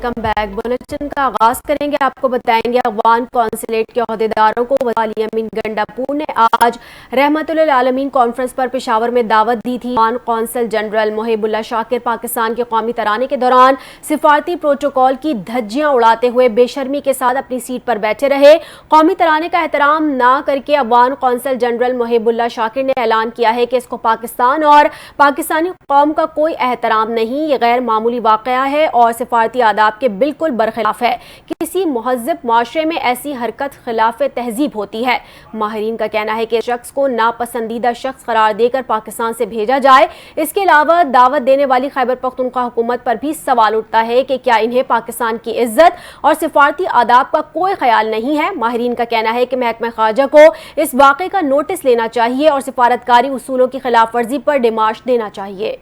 Come back bulletin کا آغاز کریں گے. آپ کو بتائیں گے افغان قونصلیٹ کے عہدیداروں کو وزیر امین گنڈاپور نے آج رحمت للعالمین کانفرنس پر پشاور میں دعوت دی تھی. افغان قونصل جنرل محب اللہ شاکر پاکستان کے قومی ترانے کے دوران سفارتی پروٹوکول کی دھجیاں اڑاتے ہوئے بے شرمی کے ساتھ اپنی سیٹ پر بیٹھے رہے. قومی ترانے کا احترام نہ کر کے افغان قونصل جنرل محب اللہ شاکر نے اعلان کیا ہے کہ اس کو پاکستان اور پاکستانی قوم کا کوئی احترام نہیں. یہ غیر معمولی واقعہ ہے اور سفارتی آداب کے بالکل برخلاف ہے. کسی مہذب معاشرے میں ایسی حرکت خلاف تہذیب ہوتی ہے. ماہرین کا کہنا ہے کہ شخص کو ناپسندیدہ شخص قرار دے کر پاکستان سے بھیجا جائے. اس کے علاوہ دعوت دینے والی خیبر پختونخوا حکومت پر بھی سوال اٹھتا ہے کہ کیا انہیں پاکستان کی عزت اور سفارتی آداب کا کوئی خیال نہیں ہے. ماہرین کا کہنا ہے کہ محکمہ خارجہ کو اس واقعے کا نوٹس لینا چاہیے اور سفارتکاری اصولوں کی خلاف ورزی پر ڈیمارش دینا چاہیے.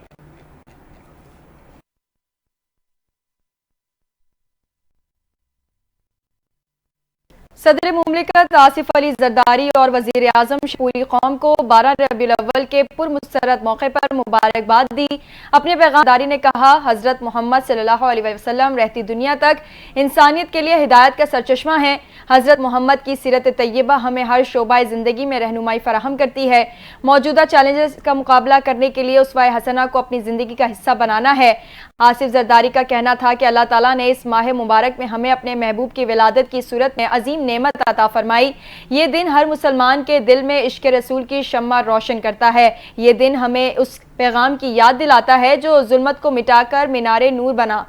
صدر مملکت آصف علی زرداری اور وزیر اعظم پوری قوم کو 12 ربیع الاول کے پرمسرت موقع پر مبارکباد دی. اپنے پیغام زرداری نے کہا، حضرت محمد صلی اللہ علیہ وسلم رہتی دنیا تک انسانیت کے لیے ہدایت کا سرچشمہ ہیں. حضرت محمد کی سیرت طیبہ ہمیں ہر شعبہ زندگی میں رہنمائی فراہم کرتی ہے. موجودہ چیلنجز کا مقابلہ کرنے کے لیے اسوہ حسنہ کو اپنی زندگی کا حصہ بنانا ہے. آصف زرداری کا کہنا تھا کہ اللہ تعالیٰ نے اس ماہ مبارک میں ہمیں اپنے محبوب کی ولادت کی صورت میں عظیم نعمت عطا فرمائی. یہ دن ہر مسلمان کے دل میں عشق رسول کی شمع روشن کرتا ہے. یہ دن ہمیں اس پیغام کی یاد دلاتا ہے جو ظلمت کو مٹا کر مینار نور بنا.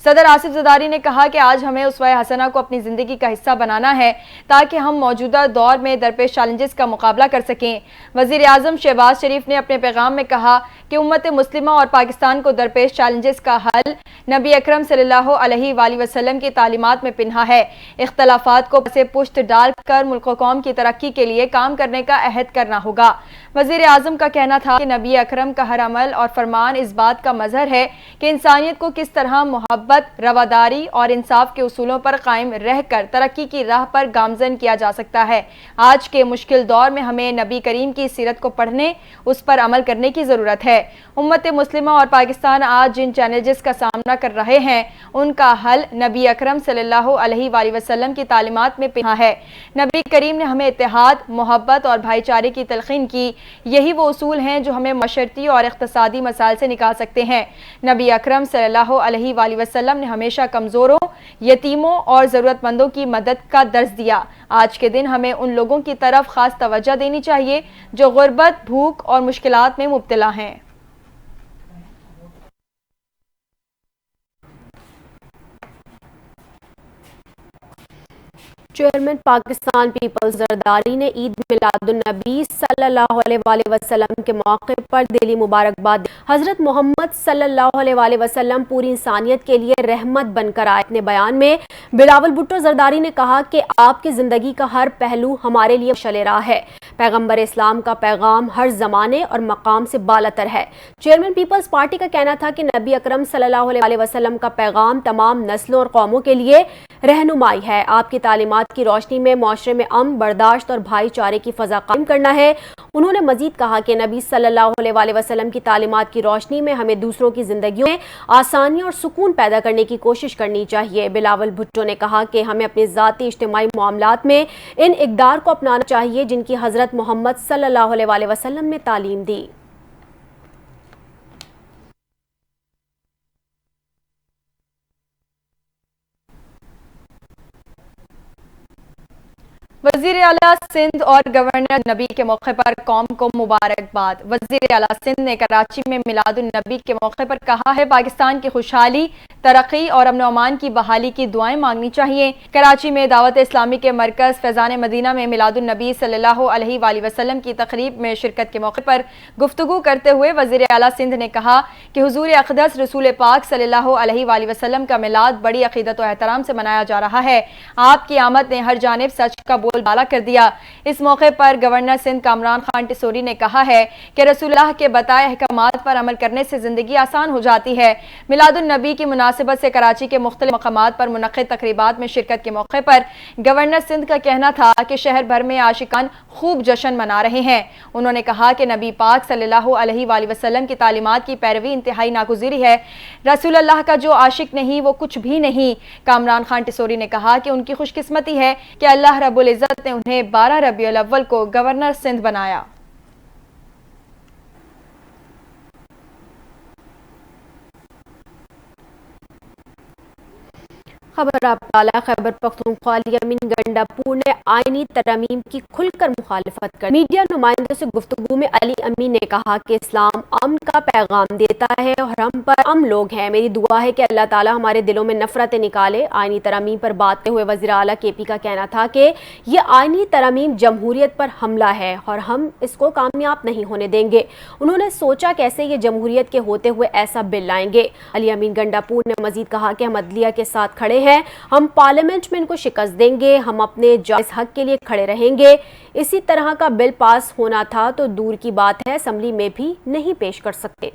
صدر آصف زرداری نے کہا کہ آج ہمیں اسوہ حسنہ کو اپنی زندگی کا حصہ بنانا ہے تاکہ ہم موجودہ دور میں درپیش چیلنجز کا مقابلہ کر سکیں. وزیر اعظم شہباز شریف نے اپنے پیغام میں کہا کہ امت مسلمہ اور پاکستان کو درپیش چیلنجز کا حل نبی اکرم صلی اللہ علیہ وآلہ وسلم کی تعلیمات میں پنہا ہے. اختلافات کو پس پشت ڈال کر ملک و قوم کی ترقی کے لیے کام کرنے کا عہد کرنا ہوگا. وزیر اعظم کا کہنا تھا کہ نبی اکرم کا ہر عمل اور فرمان اس بات کا مظہر ہے کہ انسانیت کو کس طرح محبت، رواداری اور انصاف کے اصولوں پر قائم رہ کر ترقی کی راہ پر گامزن کیا جا سکتا ہے. آج کے مشکل دور میں ہمیں نبی کریم کی سیرت کو پڑھنے، اس پر عمل کرنے کی ضرورت ہے. امت مسلمہ اور پاکستان آج جن چیلنجز کا سامنا کر رہے ہیں ان کا حل نبی اکرم صلی اللہ علیہ وآلہ وسلم کی تعلیمات میں پنہا ہے. نبی کریم نے ہمیں اتحاد، محبت اور بھائی چارے کی تلقین کی. یہی وہ اصول ہیں جو ہمیں معاشرتی اور اقتصادی مسائل سے نکال سکتے ہیں. نبی اکرم صلی اللہ علیہ وآلہ وسلم نے ہمیشہ کمزوروں، یتیموں اور ضرورت مندوں کی مدد کا درس دیا. آج کے دن ہمیں ان لوگوں کی طرف خاص توجہ دینی چاہیے جو غربت، بھوک اور مشکلات میں مبتلا ہیں. چیئرمین پاکستان پیپلز زرداری نے عید میلاد النبی صلی اللہ علیہ وآلہ وسلم کے موقع پر دلی مبارکباد دی. حضرت محمد صلی اللہ علیہ وآلہ وسلم پوری انسانیت کے لیے رحمت بن کر آئے. اپنے بیان میں بلاول بھٹو زرداری نے کہا کہ آپ کی زندگی کا ہر پہلو ہمارے لیے مشعل راہ ہے. پیغمبر اسلام کا پیغام ہر زمانے اور مقام سے بالاتر ہے. چیئرمین پیپلز پارٹی کا کہنا تھا کہ نبی اکرم صلی اللہ علیہ وآلہ وسلم کا پیغام تمام نسلوں اور قوموں کے لیے رہنمائی ہے. آپ کی تعلیمات کی روشنی میں معاشرے میں امن، برداشت اور بھائی چارے کی فضا قائم کرنا ہے. انہوں نے مزید کہا کہ نبی صلی اللہ علیہ وآلہ وسلم کی تعلیمات کی روشنی میں ہمیں دوسروں کی زندگیوں میں آسانی اور سکون پیدا کرنے کی کوشش کرنی چاہیے. بلاول بھٹو نے کہا کہ ہمیں اپنے ذاتی اجتماعی معاملات میں ان اقدار کو اپنانا چاہیے جن کی حضرت محمد صلی اللہ علیہ وآلہ وسلم نے تعلیم دی. وزیر اعلیٰ سندھ اور گورنر نبی کے موقع پر قوم کو مبارکباد. وزیر اعلیٰ سندھ نے کراچی میں میلاد النبی کے موقع پر کہا ہے پاکستان کی خوشحالی، ترقی اور امن و امان کی بحالی کی دعائیں مانگنی چاہیے. کراچی میں دعوت اسلامی کے مرکز فیضان مدینہ میں میلاد النبی صلی اللہ علیہ وآلہ وسلم کی تقریب میں شرکت کے موقع پر گفتگو کرتے ہوئے وزیر اعلیٰ سندھ نے کہا کہ حضور اقدس رسول پاک صلی اللہ علیہ وآلہ وسلم کا میلاد بڑی عقیدت و احترام سے منایا جا رہا ہے. آپ کی آمد نے ہر جانب سچ کا بول بالا کر دیا. اس موقع پر گورنر سندھ کامران خان ٹسوری نے کہا ہے کہ رسول اللہ کے بتائے احکامات پر عمل کرنے سے زندگی آسان ہو جاتی ہے. میلاد النبی کی مناسبت سے کراچی کے مختلف مقامات پر منعقد تقریبات میں شرکت کے موقع پر گورنر سندھ کا کہنا تھا کہ شہر بھر میں عاشقان خوب جشن منا رہے ہیں۔ انہوں نے کہا کہ نبی پاک صلی اللہ علیہ وآلہ وسلم کی تعلیمات کی پیروی انتہائی ناگزیری ہے۔ رسول اللہ کا جو عاشق نہیں وہ کچھ بھی نہیں۔ کامران خان ٹسوری نے کہا کہ ان کی خوش قسمتی ہے کہ اللہ رب العزت نے انہیں 12 ربیع الاول کو گورنر سندھ بنایا۔ خبر آپ اعلیٰ خیبر پختونخوا الیامین گنڈاپور نے آئینی ترامیم کی کھل کر مخالفت کر میڈیا نمائندوں سے گفتگو میں علی امین نے کہا کہ اسلام امن کا پیغام دیتا ہے اور ہم پر امن لوگ ہیں۔ میری دعا ہے کہ اللہ تعالی ہمارے دلوں میں نفرتیں نکالے۔ آئینی ترامیم پر بات کرتے ہوئے وزیر اعلیٰ کے پی کا کہنا تھا کہ یہ آئینی ترامیم جمہوریت پر حملہ ہے اور ہم اس کو کامیاب نہیں ہونے دیں گے۔ انہوں نے سوچا کیسے یہ جمہوریت کے ہوتے ہوئے ایسا بل لائیں گے۔ علی امین گنڈاپور نے مزید کہا کہ ہم عدلیہ کے ساتھ کھڑے ہیں، ہم پارلیمنٹ میں ان کو شکست دیں گے، ہم اپنے جائز حق کے لیے کھڑے رہیں گے۔ اسی طرح کا بل پاس ہونا تھا تو دور کی بات ہے اسمبلی میں بھی نہیں پیش کر سکتے۔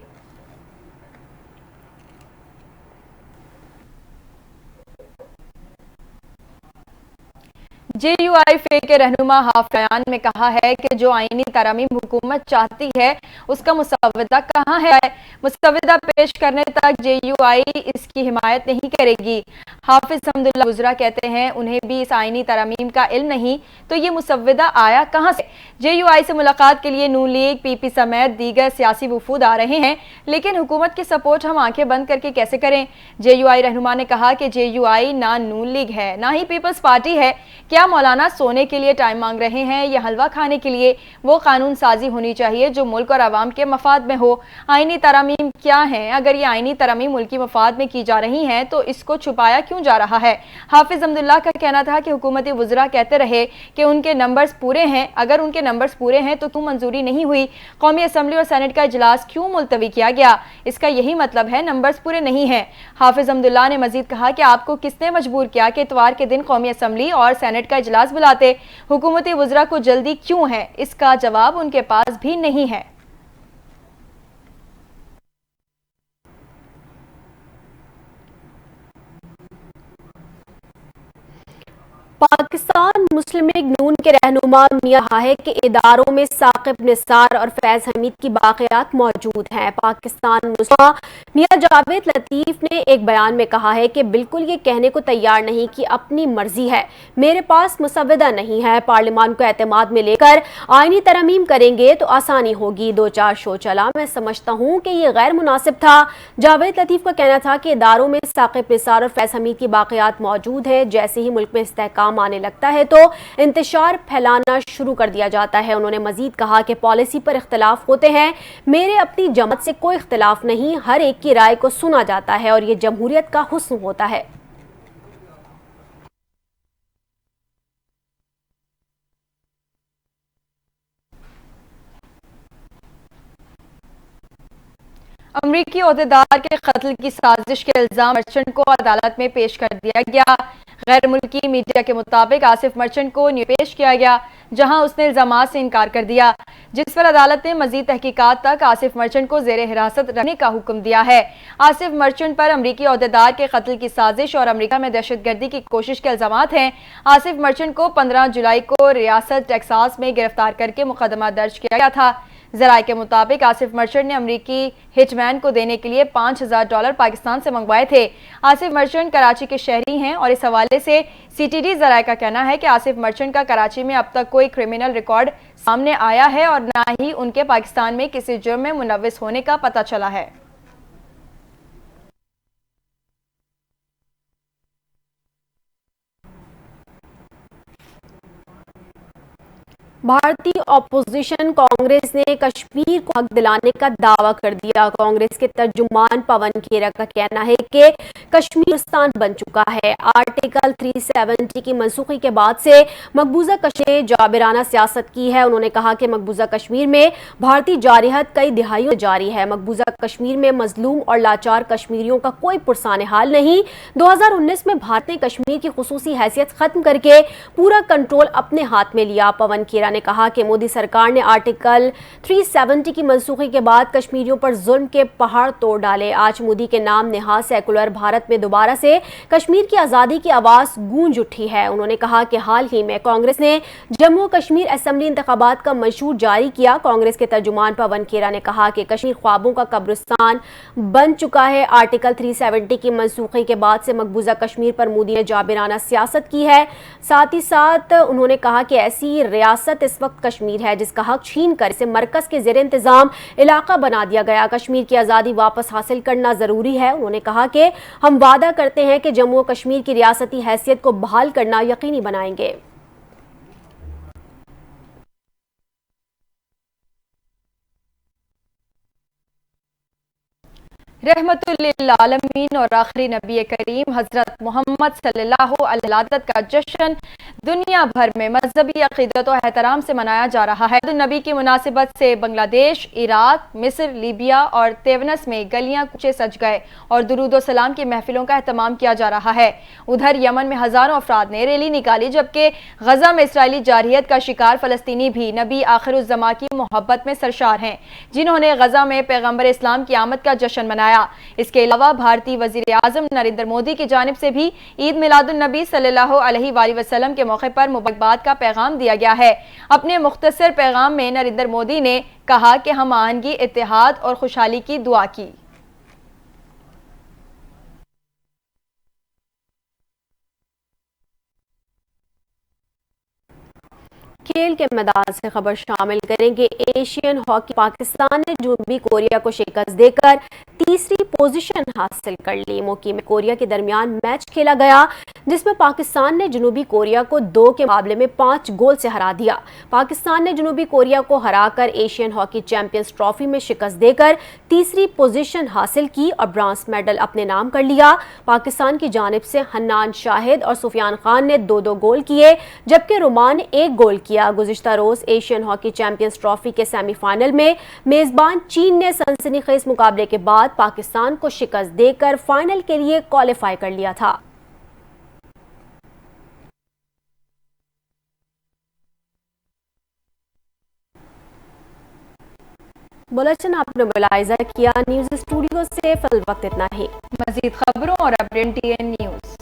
جے یو آئی فے کے رہنما حافظ بیان میں کہا ہے کہ جو آئینی ترامیم حکومت چاہتی ہے اس کا مسودہ کہاں ہے؟ مسودہ پیش کرنے تک جے یو آئی اس کی حمایت نہیں کرے گی۔ حافظ حمداللہ وزرا کہتے ہیں انہیں بھی اس آئینی ترامیم کا علم نہیں تو یہ مسودہ آیا کہاں سے؟ جے یو آئی سے ملاقات کے لیے نون لیگ، پی پی سمیت دیگر سیاسی وفود آ رہے ہیں، لیکن حکومت کی سپورٹ ہم آنکھیں بند کر کے کیسے کریں؟ جے یو آئی رہنما نے کہا کہ جے یو آئی نہ نون لیگ ہے نہ ہی پیپلز پارٹی ہے۔ کیا مولانا سونے کے لیے ٹائم مانگ رہے ہیں یا حلوہ کھانے کے لیے؟ وہ قانون سازی ہونی چاہیے جو ملک اور عوام کے مفاد میں ہو۔ آئینی ترامیم کیا ہیں؟ اگر یہ آئینی ترامیم ملکی مفاد میں کی جا رہی ہیں تو اس کو چھپایا کیوں جا رہا ہے؟ حافظ حمداللہ کا کہنا تھا کہ حکومتی وزراء کہتے رہے کہ ان کے نمبرز پورے ہیں، اگر ان کے نمبرز پورے ہیں تو کیوں منظوری نہیں ہوئی؟ قومی اسمبلی اور سینٹ کا اجلاس کیوں ملتوی کیا گیا؟ اس کا یہی مطلب ہے نمبرز پورے نہیں ہیں۔ حافظ حمداللہ نے مزید کہا کہ آپ کو کس نے مجبور کیا کہ اتوار کے دن قومی اسمبلی اور سینٹ کا اجلاس بلاتے؟ حکومتی وزراء کو جلدی کیوں ہے؟ اس کا جواب ان کے پاس بھی نہیں ہے۔ پاکستان مسلم لیگ نون کے رہنما میاں کہا ہے کہ اداروں میں ثاقب نثار اور فیض حمید کی باقیات موجود ہیں۔ پاکستان مسلم میاں جاوید لطیف نے ایک بیان میں کہا ہے کہ بالکل یہ کہنے کو تیار نہیں کہ اپنی مرضی ہے، میرے پاس مسودہ نہیں ہے، پارلیمان کو اعتماد میں لے کر آئینی ترامیم کریں گے تو آسانی ہوگی، دو چار شو چلا، میں سمجھتا ہوں کہ یہ غیر مناسب تھا۔ جاوید لطیف کا کہنا تھا کہ اداروں میں ثاقب نثار اور فیض حمید کی باقیات موجود ہیں، جیسے ہی ملک میں استحکام آنے لگتا ہے تو انتشار پھیلانا شروع کر دیا جاتا ہے۔ انہوں نے مزید کہا کہ پالیسی پر اختلاف ہوتے ہیں، میرے اپنی جماعت سے کوئی اختلاف نہیں، ہر ایک کی رائے کو سنا جاتا ہے اور یہ جمہوریت کا حسن ہوتا ہے۔ امریکی عہدیدار کے قتل کی سازش کے الزام مرچنٹ کو عدالت میں پیش کر دیا گیا۔ غیر ملکی میڈیا کے مطابق آصف مرچنٹ کو نیو پیش کیا گیا جہاں اس نے الزامات سے انکار کر دیا، جس پر عدالت نے مزید تحقیقات تک آصف مرچنٹ کو زیر حراست رکھنے کا حکم دیا ہے۔ آصف مرچنٹ پر امریکی عہدیدار کے قتل کی سازش اور امریکہ میں دہشت گردی کی کوشش کے الزامات ہیں۔ آصف مرچنٹ کو 15 جولائی کو ریاست ٹیکساس میں گرفتار کر کے مقدمہ درج کیا گیا تھا۔ ذرائع کے مطابق آصف مرچنٹ نے امریکی ہٹ مین کو دینے کے لیے $5000 پاکستان سے منگوائے تھے۔ آصف مرچنٹ کراچی کے شہری ہیں اور اس حوالے سے سی ٹی ڈی ذرائع کا کہنا ہے کہ آصف مرچنٹ کا کراچی میں اب تک کوئی کرمنل ریکارڈ سامنے آیا ہے اور نہ ہی ان کے پاکستان میں کسی جرم میں ملوث ہونے کا پتہ چلا ہے۔ بھارتی اپوزیشن کانگریس نے کشمیر کو حق دلانے کا دعویٰ کر دیا۔ کانگریس کے ترجمان پون کھیرا کا کہنا ہے کہ کشمیر ہندوستان بن چکا ہے۔ آرٹیکل 370 کی منسوخی کے بعد سے مقبوضہ کشمیر نے جابرانہ سیاست کی ہے۔ انہوں نے کہا کہ مقبوضہ کشمیر میں بھارتی جارحیت کئی دہائیوں سے جاری ہے۔ مقبوضہ کشمیر میں مظلوم اور لاچار کشمیریوں کا کوئی پرسان حال نہیں۔ 2019 میں بھارت نے کشمیر کی خصوصی حیثیت ختم کر کے پورا کنٹرول اپنے ہاتھ میں لیا۔ پون کھیرا نے کہا کہ مودی سرکار نے آرٹیکل 370 کی منسوخی کے بعد کشمیریوں پر ظلم کے پہاڑ توڑ ڈالے۔ آج مودی کے نام نہاد سیکولر بھارت میں دوبارہ سے کشمیر کی آزادی کی آواز گونج اٹھی ہے۔ انہوں نے کہا کہ حال ہی میں کانگریس نے جموں کشمیر اسمبلی انتخابات کا منشور جاری کیا۔ کانگریس کے ترجمان پون کھیرا نے کہا کہ کشمیر خوابوں کا قبرستان بن چکا ہے۔ آرٹیکل 370 کی منسوخی کے بعد سے مقبوضہ کشمیر پر مودی نے جابرانہ سیاست کی ہے۔ ساتھ ہی ساتھ انہوں نے کہا کہ ایسی ریاست اس وقت کشمیر ہے جس کا حق چھین کر اسے مرکز کے زیر انتظام علاقہ بنا دیا گیا۔ کشمیر کی آزادی واپس حاصل کرنا ضروری ہے۔ انہوں نے کہا کہ ہم وعدہ کرتے ہیں کہ جموں و کشمیر کی ریاستی حیثیت کو بحال کرنا یقینی بنائیں گے۔ رحمت للعالمین اور آخری نبی کریم حضرت محمد صلی اللہ علیہ وسلم کا جشن دنیا بھر میں مذہبی عقیدت و احترام سے منایا جا رہا ہے۔ نبی کی مناسبت سے بنگلہ دیش، عراق، مصر، لیبیا اور تیونس میں گلیاں کوچے سج گئے اور درود و سلام کی محفلوں کا اہتمام کیا جا رہا ہے۔ ادھر یمن میں ہزاروں افراد نے ریلی نکالی، جبکہ غزہ میں اسرائیلی جارحیت کا شکار فلسطینی بھی نبی آخر الزماں کی محبت میں سرشار ہیں، جنہوں نے غزہ میں پیغمبر اسلام کی آمد کا جشن منایا۔ اس کے علاوہ بھارتی وزیر اعظم نریندر مودی کی جانب سے بھی عید میلاد النبی صلی اللہ علیہ وآلہ وسلم کے موقع پر مبارکباد کا پیغام دیا گیا ہے۔ اپنے مختصر پیغام میں نریندر مودی نے کہا کہ ہم آہنگی، اتحاد اور خوشحالی کی دعا کی۔ کھیل کے میدان سے خبر شامل کریں گے۔ ایشین ہاکی پاکستان نے جنوبی کوریا کو شکست دے کر تیسری پوزیشن حاصل کر لی۔ مقیم کوریا کے درمیان میچ کھیلا گیا جس میں پاکستان نے جنوبی کوریا کو 2 کے مقابلے میں 5 گول سے ہرا دیا۔ پاکستان نے جنوبی کوریا کو ہرا کر ایشین ہاکی چیمپئنز ٹرافی میں شکست دے کر تیسری پوزیشن حاصل کی اور برانز میڈل اپنے نام کر لیا۔ پاکستان کی جانب سے حنان شاہد اور سفیان خان نے 2 گول کیے، جبکہ رومان نے 1 گول کیا۔ گزشتہ روز ایشین ہاکی چیمپئنز ٹرافی کے سیمی فائنل میں میزبان چین نے سنسنی خیز مقابلے کے بعد پاکستان کو شکست دے کر فائنل کے لیے کوالیفائی کر لیا تھا۔ بلٹن آپ نے ملاحظہ کیا، نیوز اسٹوڈیو سے فی الوقت اتنا ہی۔ مزید خبروں اور اپڈیٹ TN نیوز